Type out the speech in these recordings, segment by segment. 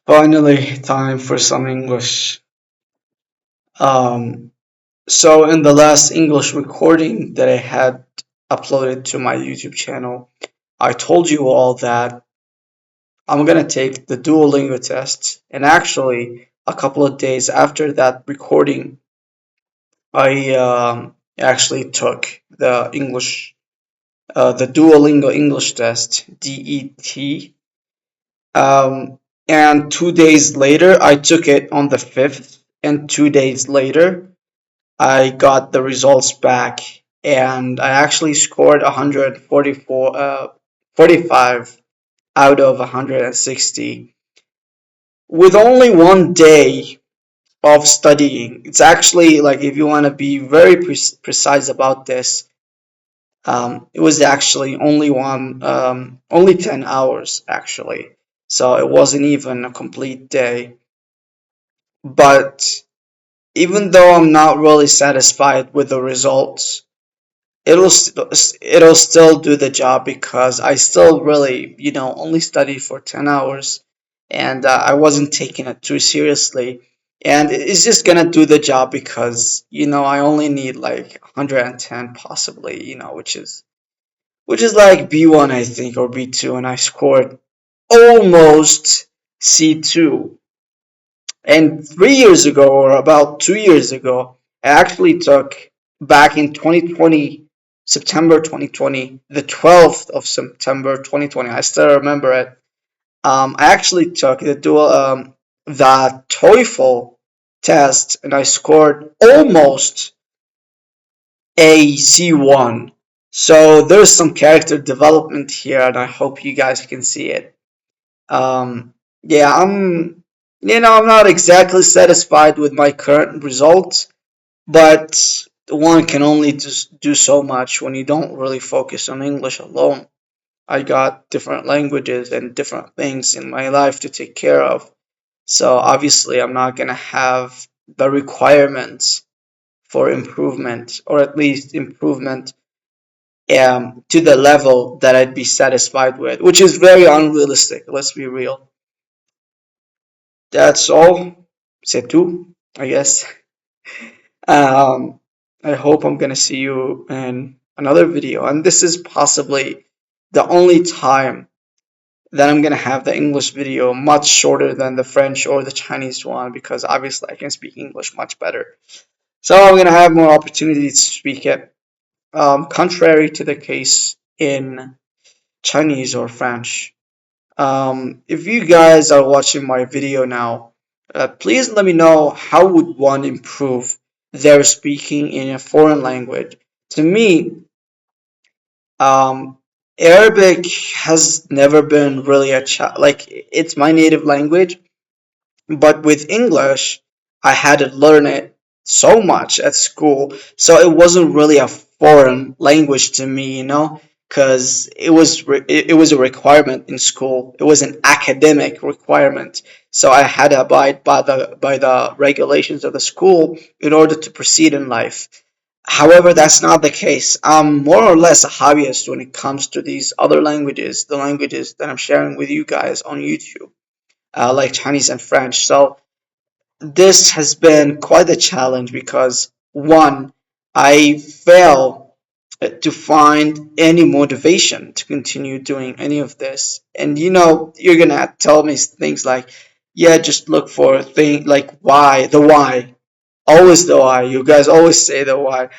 Finally, time for some English. Um, so, in the last English recording that I had uploaded to my YouTube channel, I told you all that I'm gonna take the Duolingo test. And actually, a couple of days after that recording, I actually took the Duolingo English test, DET. And 2 days later, I took it on the 5th, and 2 days later, I got the results back, and I actually scored 45 out of 160 with only 1 day of studying. It's actually like, if you want to be very precise about this, it was actually only 10 hours actually. So it wasn't even a complete day. But even though I'm not really satisfied with the results, it'll it'll still do the job because I still really, only studied for 10 hours, and I wasn't taking it too seriously. And it's just gonna do the job because, I only need like 110 possibly, which is like B1, I think, or B2, and I scored almost C2. And 3 years ago, or about 2 years ago, I actually took, back in 2020, September 2020, the 12th of September 2020, I still remember it. I actually took the TOEFL test, and I scored almost a C1. So there's some character development here, and I hope you guys can see it. Yeah, I'm not exactly satisfied with my current results, but one can only just do so much when you don't really focus on English alone. I got different languages and different things in my life to take care of. So obviously, I'm not gonna have the requirements for improvement, or at least improvement to the level that I'd be satisfied with, which is very unrealistic. Let's be real. That's all. C'est tout, I guess. Um, I hope I'm gonna see you in another video, and this is possibly the only time that I'm gonna have the English video much shorter than the French or the Chinese one, because obviously I can speak English much better. So I'm gonna have more opportunities to speak it, contrary to the case in Chinese or French. If you guys are watching my video now, please let me know how would one improve their speaking in a foreign language. To me, um, Arabic has never been really like, it's my native language, but with English, I had to learn it so much at school, so it wasn't really a foreign language to me, because it was a requirement in school. It was an academic requirement, so I had to abide by the regulations of the school in order to proceed in life. However, that's not the case. I'm more or less a hobbyist when it comes to these other languages, the languages that I'm sharing with you guys on YouTube, like Chinese and French. So this has been quite a challenge because, one, I fail to find any motivation to continue doing any of this. And you're gonna tell me things like, yeah, just look for thing like why, always the why. You guys always say the why.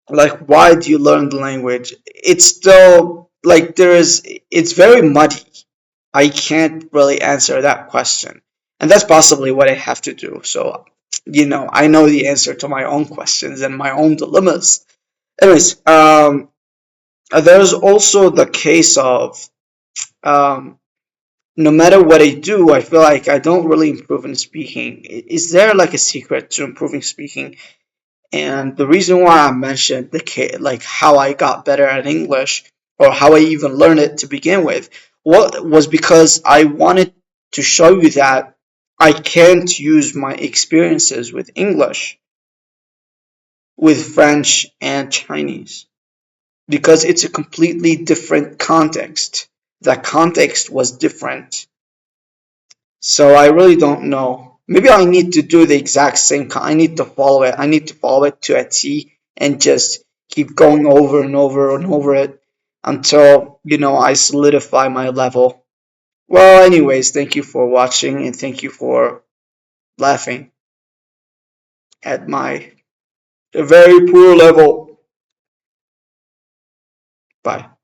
Like, why do you learn the language? It's still like, it's very muddy. I can't really answer that question. And that's possibly what I have to do. So, I know the answer to my own questions and my own dilemmas. Anyways, there's also the case of, um, no matter what I do, I feel like I don't really improve in speaking. Is there like a secret to improving speaking? And the reason why I mentioned like how I got better at English, or how I even learned it to begin with, was because I wanted to show you that I can't use my experiences with English with French and Chinese, because it's a completely different context. The context was different. So I really don't know. Maybe I need to do the exact same. I need to follow it. I need to follow it to a T and just keep going over and over and over it until, I solidify my level. Well, anyways, thank you for watching and thank you for laughing at my very poor level. Bye.